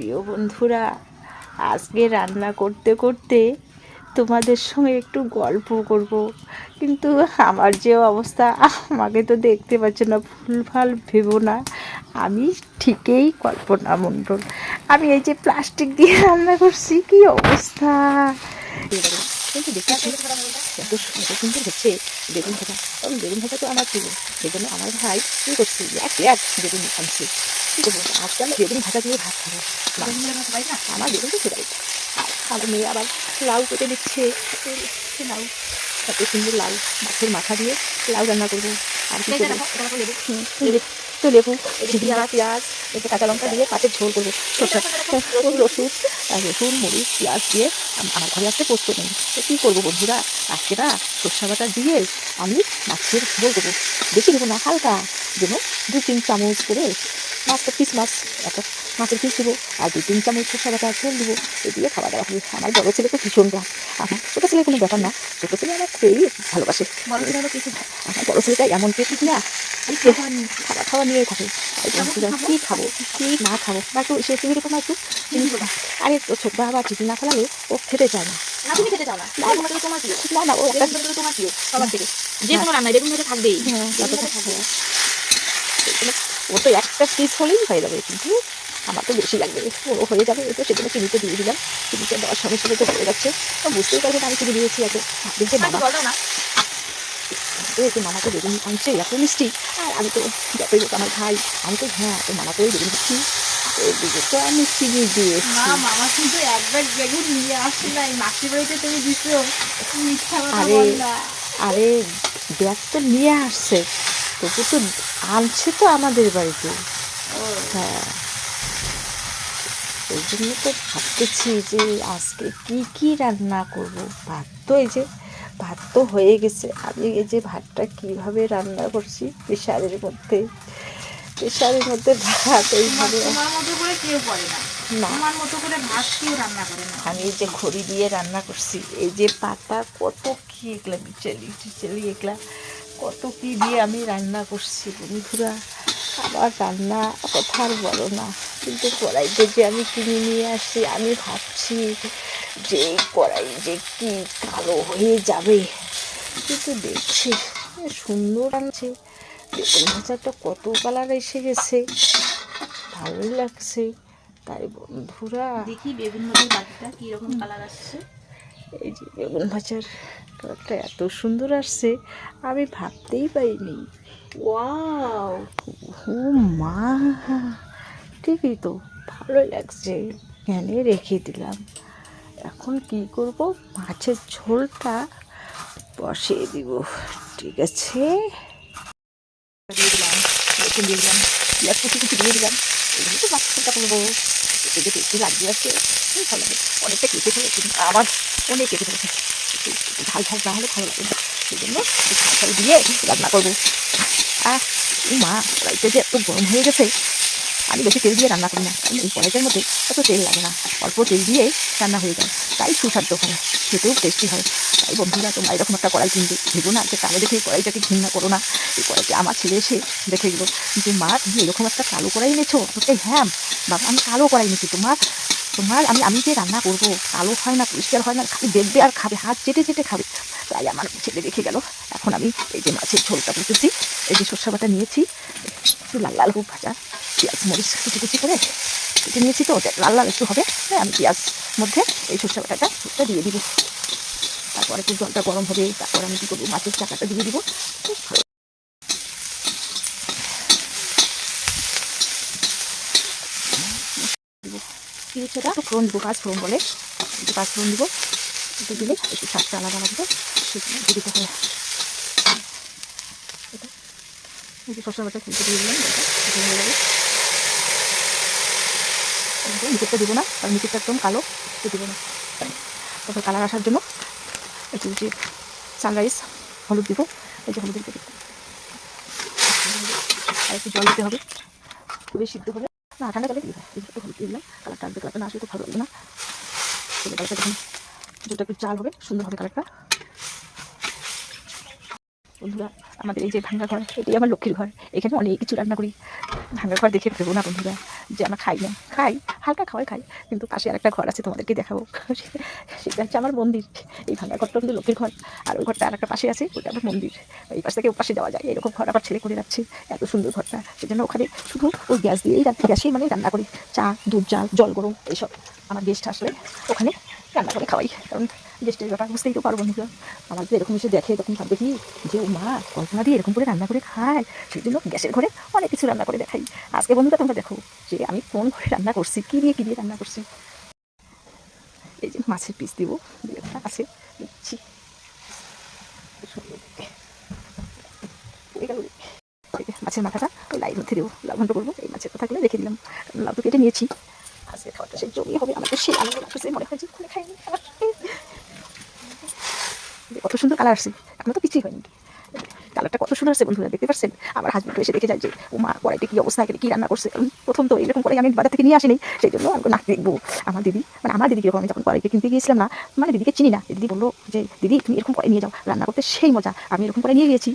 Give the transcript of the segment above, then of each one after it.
প্রিয় বন্ধুরা, আজকে রান্না করতে করতে তোমাদের সঙ্গে একটু গল্প করব, কিন্তু আমার যে অবস্থা, আমাকে তো দেখতে পাচ্ছ না, ভুলভাল ভেবো না, আমি ঠিকই কল্পনা মণ্ডল। আমি এই যে প্লাস্টিক দিয়ে রান্না করছি, কি অবস্থা কিন্তু দেখেছি এত সুন্দর হচ্ছে বেগুন ভাজা। কারণ বেগুন ভাজা তো আমার প্রিয়, সেই জন্য আমার ভাই কী করছে, এক এক বেগুন আনছে। কী করবো, আজকে আমি বেগুন ভাজা দিয়ে ভাত খাবো। আমার বেগুন তো ফেভারিট। আর আমার মেয়ে আবার লাউ কেটে দিচ্ছে, লাউ এত সুন্দর লাউ, মাছের মাথা দিয়ে লাউ রান্না করবো। আর কি করবো, তো লেবু, পেঁয়াজ, একটু কাঁচা লঙ্কা দিয়ে মাছের ঝোল করবো। রসুন মরিচ পেঁয়াজ দিয়ে আমার ঘরে আজকে পোস্ত নেই, তো কী করবো বন্ধুরা, আজকে না সরষা বাটা দিয়ে আমি মাছের ঝোল করবো। বেশি দেবো না, হালকা যেন 2-3 চামচ করে মাছটা পিস মাছ, একটা মাছের পিস দেবো, আর 2-3 চামচ সরষা বাটা ঝোল দেবো। এই দিয়ে খাওয়া দাওয়া হবে। আমার বড়ো ছেলে তো ভীষণ রাগ, আমার ছোটো ছেলে কোনো ব্যাপার না, ছোটো ছেলে আমার খুবই ভালোবাসে। আমার বড়ো ছেলেটা এমন পেট না, খাবার খাওয়া নিয়ে থাকে। কী খাবো কী না খাবো, বা একটু সে তুমি দেখো না একটু, আরে তো ছোট বাবা টিফিন না খেলালে ও খেতে চায় না। না না, ও তোমার প্রিয় সবার থেকে, যে কোনো রান্নায় বেগুন ভাজা থাকবেই। ও তো একটা পিস হলেই হয়ে যাবে, কিন্তু আমার তো বেশি লাগবে, ও হয়ে যাবে। তো সেজন্য চিনিতে দিয়ে দিলাম, চিনিতে দেওয়ার সঙ্গে সঙ্গে তো হয়ে যাচ্ছে। তো বুঝতেই পারবেন আমি চিনি দিয়েছি এত। দেখে মামাকে বেগুন আনছে এত মিষ্টি, আর আমি তো যতই হোক আমার ভাই, আমি তো হ্যাঁ তো মামাকেও বেগুন দিচ্ছি, এদিকে তো আমি চিনি দিয়েছি। মামা কিন্তু একবার বেগুন নিয়ে আসে নাই, মাসির বাড়িতে তুমি দিছো, মিথ্যা কথা আরে বল না। আরে ব্যাগ তো নিয়ে আসছে, তবু তো আনছে তো আমাদের বাড়িতে। হ্যাঁ, ওই জন্য তো ভাবতেছি যে আজকে কি কি রান্না করব। ভাত তো এই যে ভাত তো হয়ে গেছে, আমি এই যে ভাতটা কিভাবে রান্না করছি, প্রেশারের মধ্যে ভাত এইভাবে। তোমার মতো করে কেউ করে না, না, তোমার মতো করে ভাত কেউ রান্না করে না। আমি এই যে খড়ি দিয়ে রান্না করছি, এই যে পাতা কত কি এগুলা বিচালি এগুলা কত কি দিয়ে আমি রান্না করছি বন্ধুরা। আমার রান্না কথা আর বলো না, কিন্তু কড়াইতে যে আমি কিনে নিয়ে আসি, আমি ভাবছি যে এই কড়াই যে কি কালো হয়ে যাবে, কিন্তু দেখছি সুন্দর আনছে। বেগুন ভাজাটা কত কালার এসে গেছে, ভালোই লাগছে। তাই বন্ধুরা, দেখি বেগুন ভাজার বাটিটা কিরকম কালার আসছে। এই যে বেগুন ভাজার কালারটা এত সুন্দর আসছে, আমি ভাবতেই পারিনি। ওয়াও, ও মা, ঠিকই তো, ভালোই লাগছে, এনে রেখে দিলাম। এখন কি করব, মাছের ঝোলটা বসিয়ে দিব। ঠিক আছে, দিয়ে দিলাম, রসুন দিয়ে দিলাম, পেঁয়াজ কুচি কুচি দিয়ে দিলাম। এগুলো তো মাছটা করবো, এতে যে টেস্টি লাগবে আজকে, খুব ভালো লাগে। অনেকটা কেটে ফেলেছি, আমার অনেক কেটে ফেলেছি, একটু ঝাল ঝাল না হলে ভালো লাগে না, সেই জন্য ঝাল ঝাল দিয়ে রান্না করবো। আর মা, কড়াইতে যে এত গরম হয়ে গেছে, আমি বেশি তেল দিয়ে রান্না করি না, এই কড়াইটার মধ্যে এত তেল লাগে না, অল্প তেল দিয়ে রান্না হয়ে যায়, তাই সুস্বাদু হয়, খেতেও টেস্টি হয়। তাই বন্ধুরা, তোমরা এরকম একটা কড়াই কিনবে, ভেবো না যে কালো দেখে কড়াইটাকে ঘৃণা করো না। এই কড়াইতে আমার ছেলে এসে দেখে গেলো যে মা তুমি এরকম একটা কালো কড়াই এনেছো। বলতে হ্যাঁ বাবা, আমি কালো কড়াই এনেছি, তোমার তোমার আমি আমি যে রান্না করবো কালো হয় না, পরিষ্কার হয় না, খালি দেখবে আর খাবে, হাত চেটে চেটে খাবে। তাই আমার ছেলে রেখে গেল। এখন আমি এই যে মাছের ঝোলটা বুঝতেছি, এই যে সরষা বাটা নিয়েছি, একটু লাল লাল খুব ভাজা, পেঁয়াজ মরিচ কুচি কুচি করে কেটে নিয়েছি, তো লাল লাল একটু হবে। হ্যাঁ, আমি পেঁয়াজ মধ্যে এই সরষা বাটাটা দিয়ে দিব, তারপর একটু জলটা গরম হবে, তারপর আমি কী করবো, মাছের চাকাটা দিয়ে দিব। ভালো কী হচ্ছে, এটা একটু ফোড়ন দিব, পাঁচ ফোড়ন বলে, একটু পাঁচ ফোড়ন দিব, একটু দিলে একটু স্বাদটা আলাদা লাগবে, সেটা দিতে হবে। এটা এই যে সরষা বাটা খুলতে দিয়ে দিলাম, এটা হয়ে যাবে। নিচেরটা দিব না, কারণ নিচেরটা একদম কালো, একটু দিব না। তারপর কালার আসার জন্য একটু যে সানরাইজ হলুদ দিব, এই যে হলুদের দিতে, আর একটু জল দিতে হবে, খুবই সিদ্ধ হবে না, ঠান্ডা জলে দিতে হবে। একটু হলুদ দিয়ে দিলাম, কালারটা আসবে, কালারটা না আসলে তো ভালো লাগবে না। কালারটা যখন যেটা একটু চাল হবে, সুন্দর হবে কালারটা। বন্ধুরা, আমাদের এই যে ভাঙ্গা ঘর, এটাই আমার লক্ষ্মীর ঘর। এখানে অনেক কিছু রান্না করি। ভাঙ্গা ঘর দেখে ভেবো না বন্ধুরা যে আমরা খাই না, খাই, হালকা খাই, কিন্তু পাশে আরেকটা ঘর আছে, তোমাদেরকে দেখাবো। সেটা হচ্ছে আমার মন্দির। এই ভাঙ্গা ঘরটা কিন্তু লক্ষ্মীর ঘর, আর ওই ঘরটা আরেকটা পাশে আছে, ওটা আমার মন্দির। এই পাশ থেকে ও পাশে যাওয়া যায়, এরকম ঘর আবার ছেলে করে রাখছে, এত সুন্দর ঘরটা। সেজন্য ওখানে শুধু ওই গ্যাস দিয়েই গ্যাসেই মানে রান্না করি, চা, দুধ, জল, জল গরম এইসব। আমার গেস্ট আসলে ওখানে রান্না করে খাওয়াই, কারণ গেস্টের ব্যাপার বুঝতেই তো পারো বন্ধুরা। আমার তো এরকম এসে দেখে তখন ভাববে কি যে ও মা কল্পনা দিয়ে এরকম করে রান্না করে খায়, সেই জন্য গ্যাসের ঘরে অনেক কিছু রান্না করে দেখাই। আজকে বন্ধুরা তোমরা দেখো যে আমি কোন ঘরে রান্না করছি, কী দিয়ে রান্না করছি। এই যে মাছের পিস দিব, একটা আছে দিচ্ছি, মাছের মাথাটা ওই লাইন মধ্যে দেবো, লাভন্ত করবো। এই মাছের থাকলে রেখে দিলাম, লাভ তো কেটে নিয়েছি। আজকে খাওয়াটা সেই জমি হবে, আমাকে সেই আনন্দ লাগতেছে, মনে হয় যে খাইনি। কত সুন্দর কালার আসছে, এখনো তো কিছুই হয়নি। কালারটা কত সুন্দর আছে বন্ধুরা, দেখতে পাচ্ছেন? আমার হাজবেন্ড এসে দেখে যায় যে ও মা কড়াইতে কী অবস্থা, এখানে কী রান্না করছে। প্রথম তো এরকম কড়াই আমি বাজার থেকে নিয়ে আসিনি, সেই জন্য আমি না দেখবো। আমার দিদি কীরকম, আমি যখন কড়াইকে কিনতে গিয়েছিলাম না, মানে দিদিকে চিনি না, দিদি বললো যে দিদি তুমি এরকম কড়াই নিয়ে যাও, রান্না করতে সেই মজা। আমি এরকম কড়াই নিয়ে গিয়েছি।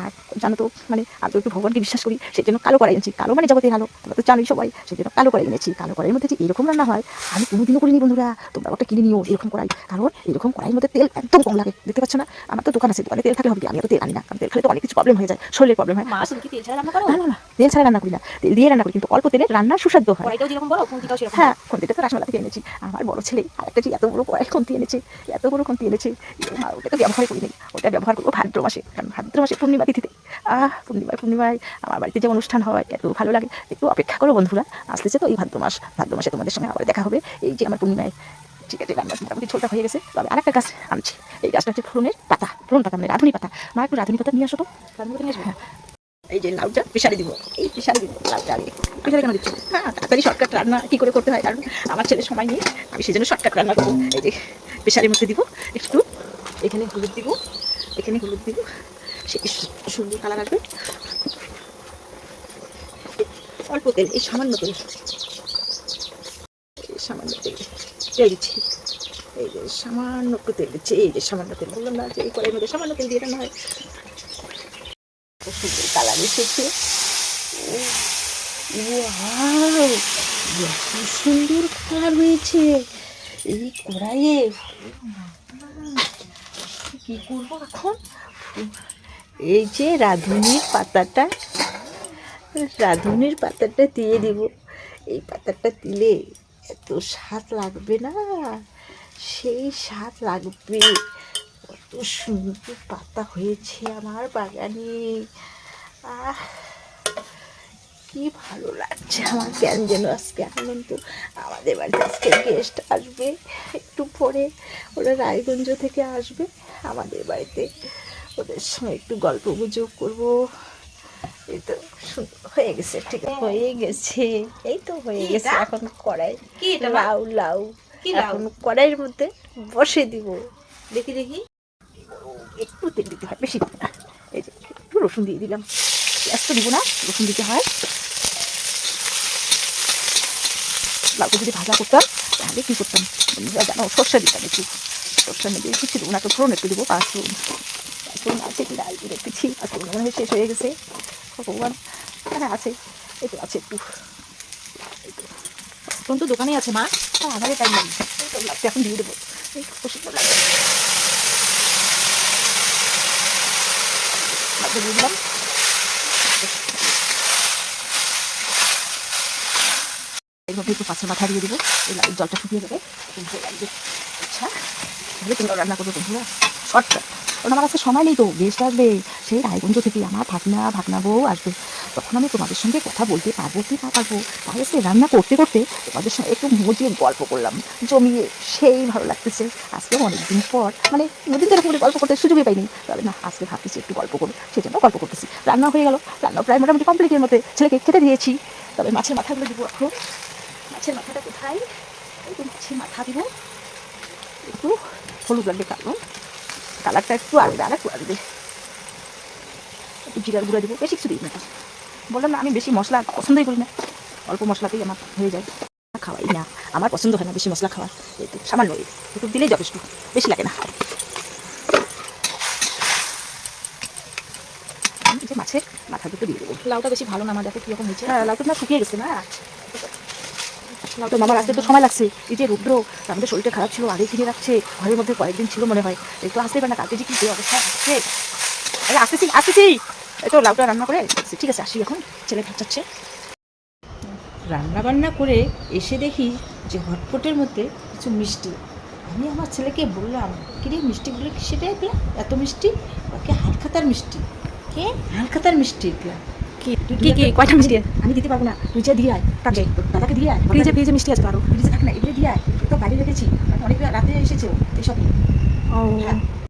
আর জানো তো মানে আমি তো একটু ভগবানকে বিশ্বাস করি, সেই জন্য কালো কড়াই এনেছি। কালো মানে জগতের আলো, তোমরা তো জানোই সবাই, সেই জন্য কালো কড়াই এনেছি। কালো কড়াইয়ের মধ্যে যে এরকম রান্না হয় আমি কোনোদিনও করিনি বন্ধুরা। তোমরা ওটা কিনে নিও এরকম কড়াই, কারণ এরকম কড়াইয়ের মধ্যে তেল একদম কম লাগে। দেখতে পাচ্ছ না, আমার তো দোকান আছে, দোকানে তেল থাকলে হবে, আমি তো তেল আনি না, কারণ তেল খেলে তো অনেক কিছু প্রবলেম হয়ে যায়, শরীরের প্রবলেম হয়। মাছ কি তেল ছাড়া রান্না করো? না, তেল ছাড়া রান্না করি না, তেল দিয়ে রান্না করি, কিন্তু অল্প তেলে রান্না সুস্বাদু হয়। কড়াইটাও যেরকম বড়, খুন্তিটাও সেরকম। হ্যাঁ, খুন্তিটা তো রাসমেলা থেকে এনেছি। আমার বড় ছেলে আরেকটা যে এত বড় কড়াই খুন্তি এনেছে, এত বড় খুন্তি এনেছে, ওটা তো ব্যবহার করি নেই, ওটা ব্যবহার করবো ভাদ্র মাসে, কারণ ভাদ্র মাসে পূর্ণিমা তিথিতে। পূর্ণিমায় আমার বাড়িতে যে অনুষ্ঠান হয় এত ভালো লাগে। একটু অপেক্ষা করো বন্ধুরা, আসতেছে তো এই ভাদ্র মাসে তোমাদের সঙ্গে আবার দেখা হবে। এই যে আমার পূর্ণিমায়, ঠিক আছে, রান্না মোটামুটি ঝোলটা হয়ে গেছে। তবে আরেকটা গাছ আনছি, এই গাছটা হচ্ছে ফোড়ন পাতা মানে রাঁধুনি পাতা। মা একটু রাঁধুনি পাতা নিয়ে আসো তো, রাঁধুনি পাতা নিয়ে আসবে। হ্যাঁ, এই যে লাউটা প্রেশারে দিব, এই প্রেশারে দিব লাউটা আগে। প্রেশারে কেন দিচ্ছি? হ্যাঁ, তাড়াতাড়ি শর্টকাট রান্না কী করে করতে হয়, কারণ আমার ছেলে সময় নিয়ে আমি সেই জন্য শর্টকাট রান্না করবো। এই যে প্রেশারের মধ্যে দিব একটু, এখানে হলুদ দিব, সে সুন্দর কালার আসবে। অল্প তেল, এই সামান্য তেল, তেল দিচ্ছি। এই যে সামান্য একটু তেল দিচ্ছি, এই যে সামান্য তেল, বললাম না যে এই কড়াইয়ের মধ্যে সামান্য তেল দিয়ে রান্না হয়। সুন্দর কালার এসেছে, সুন্দর কালার হয়েছে এই কড়াইয়ে। কি করবো এখন? এই যে রাঁধুনির পাতাটা দিয়ে দিব। এই পাতাটা দিলে এত স্বাদ লাগবে না, সেই স্বাদ লাগবে। কত সুন্দর পাতা হয়েছে আমার বাগানে, কি ভালো লাগছে আমার, কেন যেন আজকে আনন্দ। আমাদের বাড়িতে আজকে গেস্ট আসবে একটু পরে, ওরা রায়গঞ্জ থেকে আসবে আমাদের বাড়িতে, ওদের সঙ্গে একটু গল্প গুজব করবো। এই তো হয়ে গেছে, ঠিক হয়ে গেছে, এই তো হয়ে গেছে। এখন কড়াই লাউ এখন কড়াইয়ের মধ্যে বসে দিব। দেখি একটু তেল দিতে হয়, বেশি দিতে না। এই যে একটু রসুন দিয়ে দিলাম, পেঁয়াজ তো দিব না, রসুন দিতে হয়। লাউটা যদি ভাজা করতাম তাহলে কী করতাম জানো, সর্ষে দিতাম একটু, সর্ষে মধ্যে কিছু দেবো না, তো ফোড়ন একটু দেবো, পাঁচফোড়ন আছে কি ডাল দিয়ে রেখেছি, পাঁচফোড়ন মনে হয় শেষ হয়ে গেছে, ভগবান। হ্যাঁ আছে, এই তো আছে একটু, ফোন তো দোকানে আছে মা, আমাদের টাইম লাগবে, লাগছে এখন দিয়ে দেবো, এই খুশি লাগবে। দিয়ে দিলাম, এইভাবে একটু পাঁচের মাথা দিয়ে দেবো, এই লাউর জলটা শুকিয়ে যাবে, লাগবে। আচ্ছা, তাহলে তোমরা রান্না করবো বন্ধুরা শর্টকাট, কারণ আমার কাছে সময় নেই তো, গেস্ট আসবে সেই রায়গঞ্জ থেকে, আমার ভাগনা বউ আসবে, তখন আমি তোমাদের সঙ্গে কথা বলতে পারবো কি না পারবো। তাহলে সে রান্না করতে করতে তোমাদের সঙ্গে একটু মজিয়ে গল্প করলাম, জমিয়ে, সেই ভালো লাগতেছে। আজকে অনেকদিন পর, মানে নদীর এরকম করে গল্প করতে সুযোগই পাইনি, তবে না আজকে ভাবতেছি একটু গল্প করবো, সেই জন্য গল্প করতেছি। রান্না হয়ে গেল, রান্না প্রায় মোটামুটি কমপ্লিটের মধ্যে, ছেলেকে খেতে দিয়েছি। তবে মাছের মাথাগুলো দিব এখন, মাছের মাথাটা কোথায়, একটু মাছের মাথা দিব, একটু হলুদ লাগবে, কারণ কালারটা একটু আসবে, আর একটু আসবে, একটু জিরার গুঁড়া দিব, বেশি কিছু দিই না। বললাম না আমি বেশি মশলা পছন্দই করি না, অল্প মশলাতেই আমার হয়ে যায়, খাওয়াই না, আমার পছন্দ হয় না বেশি মশলা খাওয়া। একটু সামান্য একটু দিলেই যথেষ্ট, বেশি লাগে না। থাকবে তো দিয়ে দেবো। লাউটা বেশি ভালো না, আমার দেখো কিরকম হয়েছে। হ্যাঁ, লাউটা না শুকিয়ে গেছে না। তো মামার আসতে তো সময় লাগছে। এই যে রুদ্র, আমাদের শরীরটা খারাপ ছিল, আগে কিনে রাখছে, ঘরের মধ্যে কয়েকদিন ছিল মনে হয়, একটু আসতে পারে না, কালকে যে কি যে অবস্থা আসছে। আরে আসতেছি আসতেছি, এই তো লাউটা রান্না করে আসছি। ঠিক আছে, আসি এখন, ছেলে ভাত চাচ্ছে। রান্না বান্না করে এসে দেখি যে হটপটের মধ্যে কিছু মিষ্টি। আমি আমার ছেলেকে বললাম, কিরে মিষ্টিগুলো কিসে এগুলা এত মিষ্টি? ওকে হালখাতার মিষ্টি। কে? হালখাতার মিষ্টি এগুলা। কি কি কি কয়টা মিষ্টি? আমি দিতে পারবো না, তুই যা দিয়ে আয়, কাজে দাদাকে দিয়ে আয়। ফ্রিজে ফ্রিজে মিষ্টি আছে তো আরো। ফ্রিজে থাক না, এগুলো দিয়ে আয়, তো বাইরে রেখেছি, অনেক রাতে এসেছে এইসব। ও